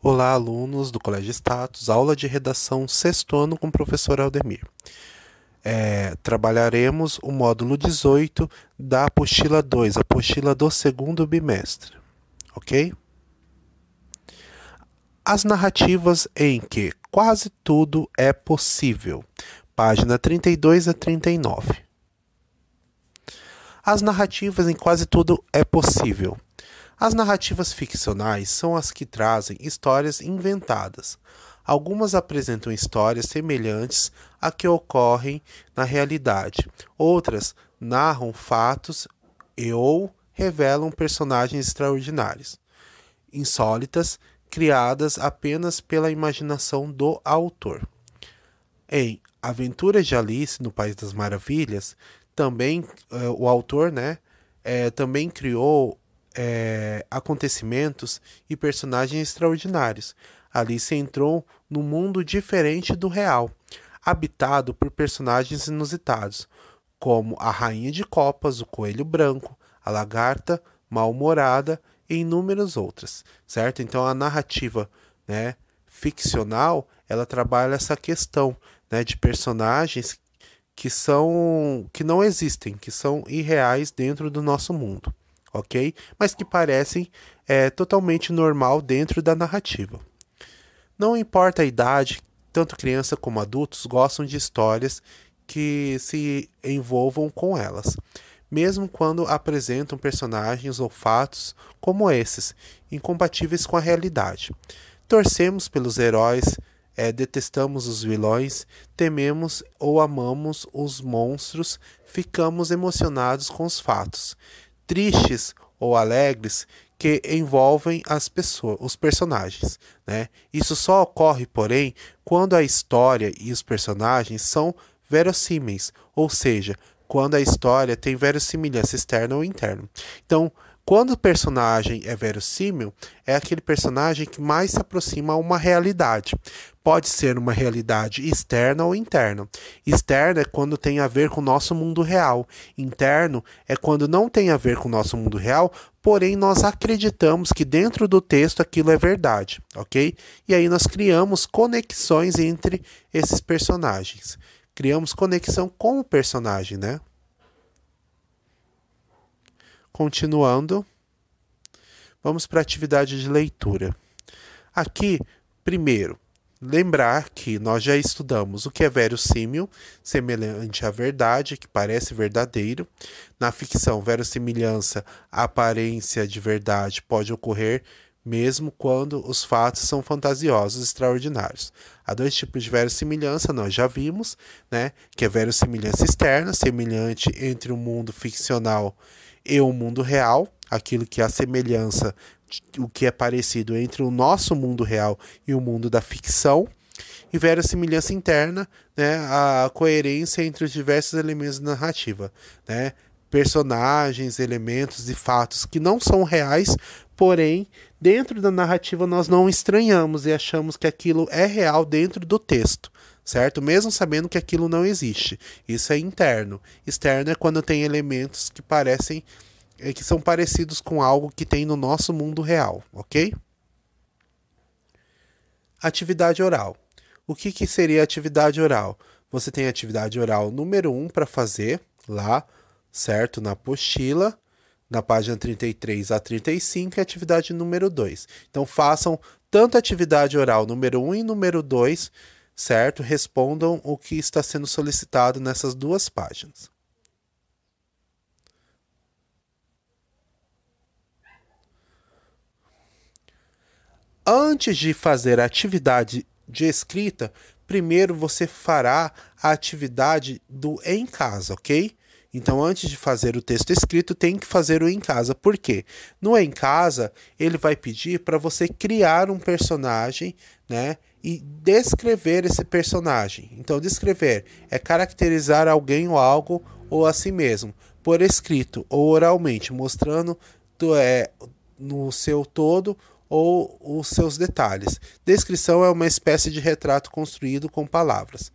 Olá, alunos do Colégio Status, aula de redação sexto ano com o professor Aldemir. Trabalharemos o módulo 18 da apostila 2, apostila do segundo bimestre, ok? As narrativas em que quase tudo é possível, página 32 a 39. As narrativas em quase tudo é possível. As narrativas ficcionais são as que trazem histórias inventadas. Algumas apresentam histórias semelhantes a que ocorrem na realidade. Outras narram fatos ou revelam personagens extraordinários, insólitas, criadas apenas pela imaginação do autor. Em Aventuras de Alice no País das Maravilhas, também o autor, também criou acontecimentos e personagens extraordinários. Alice entrou num mundo diferente do real, habitado por personagens inusitados, como a Rainha de Copas, o Coelho Branco, a Lagarta Mal-Humorada e inúmeras outras, certo? Então a narrativa, ficcional, ela trabalha essa questão, de personagens que não existem, que são irreais dentro do nosso mundo, ok? Mas que parecem totalmente normal dentro da narrativa. Não importa a idade, tanto criança como adultos gostam de histórias que se envolvam com elas, mesmo quando apresentam personagens ou fatos como esses, incompatíveis com a realidade. Torcemos pelos heróis, detestamos os vilões, tememos ou amamos os monstros, ficamos emocionados com os fatos, tristes ou alegres que envolvem os personagens, Isso só ocorre, porém, quando a história e os personagens são verossímeis, ou seja, quando a história tem verossimilhança externa ou interna. Então, quando o personagem é verossímil, é aquele personagem que mais se aproxima a uma realidade. Pode ser uma realidade externa ou interna. Externa é quando tem a ver com o nosso mundo real. Interno é quando não tem a ver com o nosso mundo real, porém nós acreditamos que dentro do texto aquilo é verdade, ok? E aí nós criamos conexões entre esses personagens. Criamos conexão com o personagem, Continuando, vamos para a atividade de leitura. Aqui, primeiro, lembrar que nós já estudamos o que é verossímil, semelhante à verdade, que parece verdadeiro. Na ficção, verossimilhança, a aparência de verdade pode ocorrer mesmo quando os fatos são fantasiosos, extraordinários. Há dois tipos de verossimilhança, nós já vimos, que é verossimilhança externa, semelhante entre o mundo ficcional e o mundo real, aquilo que é a semelhança, o que é parecido entre o nosso mundo real e o mundo da ficção, e verossimilhança interna, a coerência entre os diversos elementos da narrativa, personagens, elementos e fatos que não são reais, porém, dentro da narrativa nós não estranhamos e achamos que aquilo é real dentro do texto, certo? Mesmo sabendo que aquilo não existe. Isso é interno. Externo é quando tem elementos que parecem, que são parecidos com algo que tem no nosso mundo real, ok? Atividade oral. O que seria atividade oral? Você tem a atividade oral número 1 para fazer lá, certo? Na apostila, na página 33 a 35, e atividade número 2. Então, façam tanto a atividade oral número 1 e número 2, certo? Respondam o que está sendo solicitado nessas duas páginas. Antes de fazer a atividade de escrita, primeiro você fará a atividade do em casa, ok? Então, antes de fazer o texto escrito, tem que fazer o em casa. Por quê? No em casa, ele vai pedir para você criar um personagem, e descrever esse personagem. Então, descrever é caracterizar alguém ou algo ou a si mesmo, por escrito ou oralmente, mostrando no seu todo ou os seus detalhes. Descrição é uma espécie de retrato construído com palavras.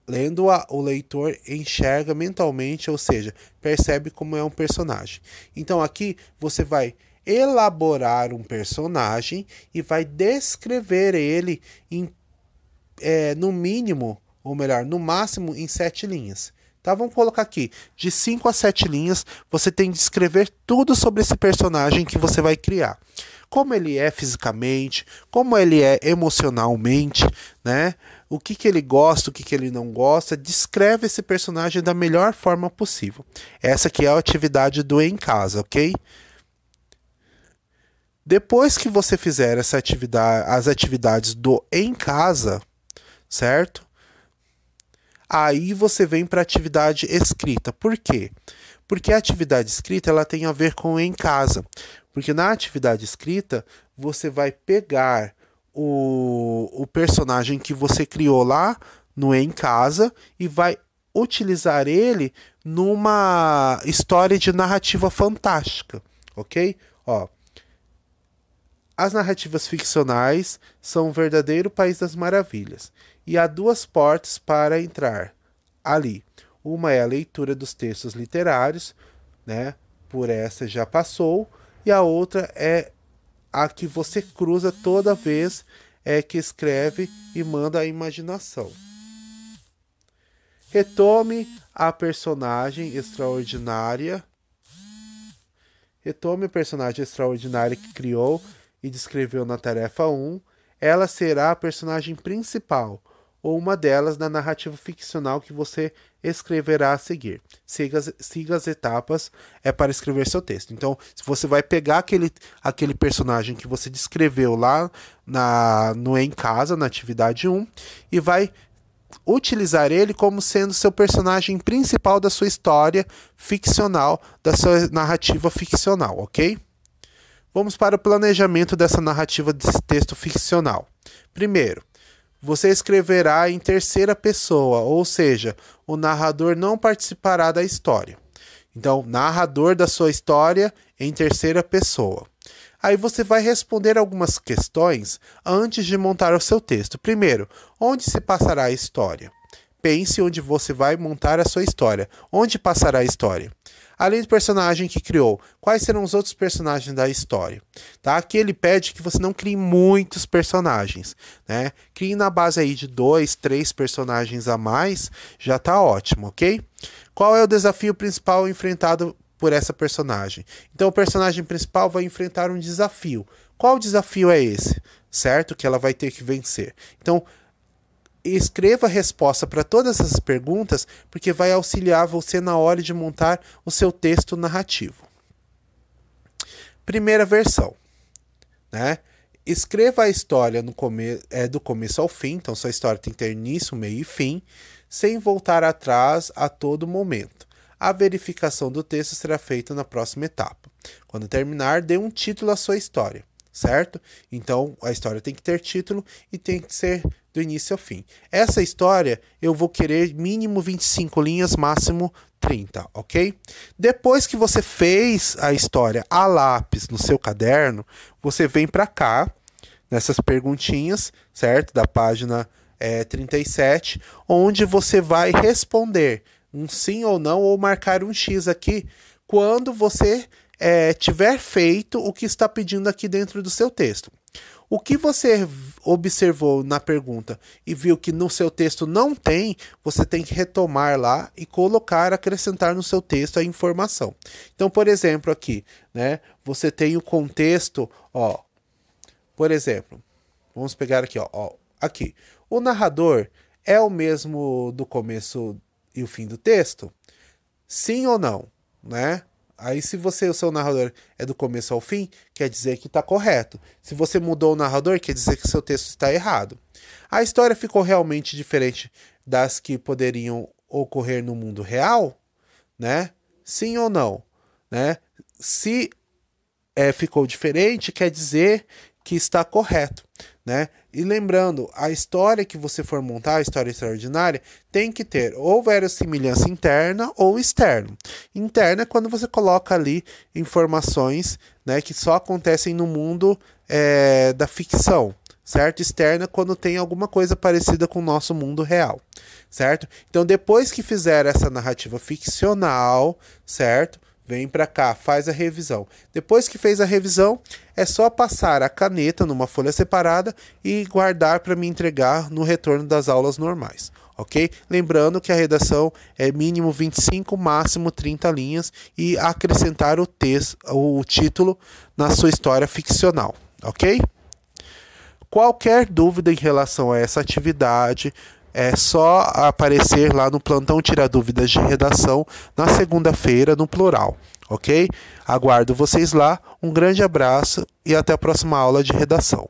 Lendo-a, o leitor enxerga mentalmente, ou seja, percebe como é um personagem. Então aqui você vai elaborar um personagem e vai descrever ele no mínimo, ou melhor, no máximo em 7 linhas. Tá, vamos colocar aqui, de 5 a 7 linhas, você tem de escrever tudo sobre esse personagem que você vai criar. Como ele é fisicamente, como ele é emocionalmente, né? O que ele gosta, o que ele não gosta. Descreve esse personagem da melhor forma possível. Essa aqui é a atividade do Em Casa, ok? Depois que você fizer essa atividade, as atividades do Em Casa, certo? Aí você vem para a atividade escrita. Por quê? Porque a atividade escrita ela tem a ver com Em Casa. Porque na atividade escrita, você vai pegar o personagem que você criou lá no Em Casa e vai utilizar ele numa história de narrativa fantástica, ok? Ó, as narrativas ficcionais são um verdadeiro país das maravilhas e há 2 portas para entrar ali. Uma é a leitura dos textos literários, né? Por essa já passou. E a outra é a que você cruza toda vez que escreve e manda a imaginação. Retome a personagem extraordinária. Retome a personagem extraordinária que criou e descreveu na tarefa 1. Ela será a personagem principal ou uma delas na narrativa ficcional que você escreverá a seguir. Siga as etapas para escrever seu texto. Então, se você vai pegar aquele personagem que você descreveu lá no Em Casa, na atividade 1, e vai utilizar ele como sendo seu personagem principal da sua história ficcional, da sua narrativa ficcional, ok? Vamos para o planejamento dessa narrativa desse texto ficcional. Primeiro, você escreverá em terceira pessoa, ou seja, o narrador não participará da história. Então, narrador da sua história em terceira pessoa. Aí você vai responder algumas questões antes de montar o seu texto. Primeiro, onde se passará a história? Pense onde você vai montar a sua história. Onde passará a história? Além do personagem que criou, quais serão os outros personagens da história? Tá? Aqui ele pede que você não crie muitos personagens, né? Crie na base aí de 2, 3 personagens a mais, já tá ótimo, ok? Qual é o desafio principal enfrentado por essa personagem? Então o personagem principal vai enfrentar um desafio. Qual desafio é esse? Certo? Que ela vai ter que vencer. Então, escreva a resposta para todas essas perguntas, porque vai auxiliar você na hora de montar o seu texto narrativo. Primeira versão, né? Escreva a história do começo ao fim, então sua história tem que ter início, meio e fim, sem voltar atrás a todo momento. A verificação do texto será feita na próxima etapa. Quando terminar, dê um título à sua história, certo? Então, a história tem que ter título e tem que ser do início ao fim. Essa história eu vou querer mínimo 25 linhas, máximo 30, ok? Depois que você fez a história a lápis no seu caderno, você vem para cá, nessas perguntinhas, certo? Da página 37, onde você vai responder um sim ou não, ou marcar um X aqui, quando você tiver feito o que está pedindo aqui dentro do seu texto. O que você observou na pergunta e viu que no seu texto não tem, você tem que retomar lá e colocar, acrescentar no seu texto a informação. Então, por exemplo, aqui, né, você tem o contexto, ó, por exemplo, vamos pegar aqui, ó, aqui. O narrador é o mesmo do começo e o fim do texto? Sim ou não, né? Aí, se o seu narrador é do começo ao fim, quer dizer que está correto. Se você mudou o narrador, quer dizer que o seu texto está errado. A história ficou realmente diferente das que poderiam ocorrer no mundo real, né? Sim ou não, né? Se ficou diferente, quer dizer que está correto, né? E lembrando, a história que você for montar, a história extraordinária, tem que ter ou verossimilhança interna ou externa. Interna é quando você coloca ali informações, né, que só acontecem no mundo da ficção, certo? Externa quando tem alguma coisa parecida com o nosso mundo real, certo? Então, depois que fizer essa narrativa ficcional, certo? Vem para cá, faz a revisão. Depois que fez a revisão, é só passar a caneta numa folha separada e guardar para me entregar no retorno das aulas normais, ok? Lembrando que a redação é mínimo 25, máximo 30 linhas e acrescentar o texto, o título na sua história ficcional, ok? Qualquer dúvida em relação a essa atividade, é só aparecer lá no plantão Tira Dúvidas de Redação na segunda-feira, no plural, ok? Aguardo vocês lá, um grande abraço e até a próxima aula de redação.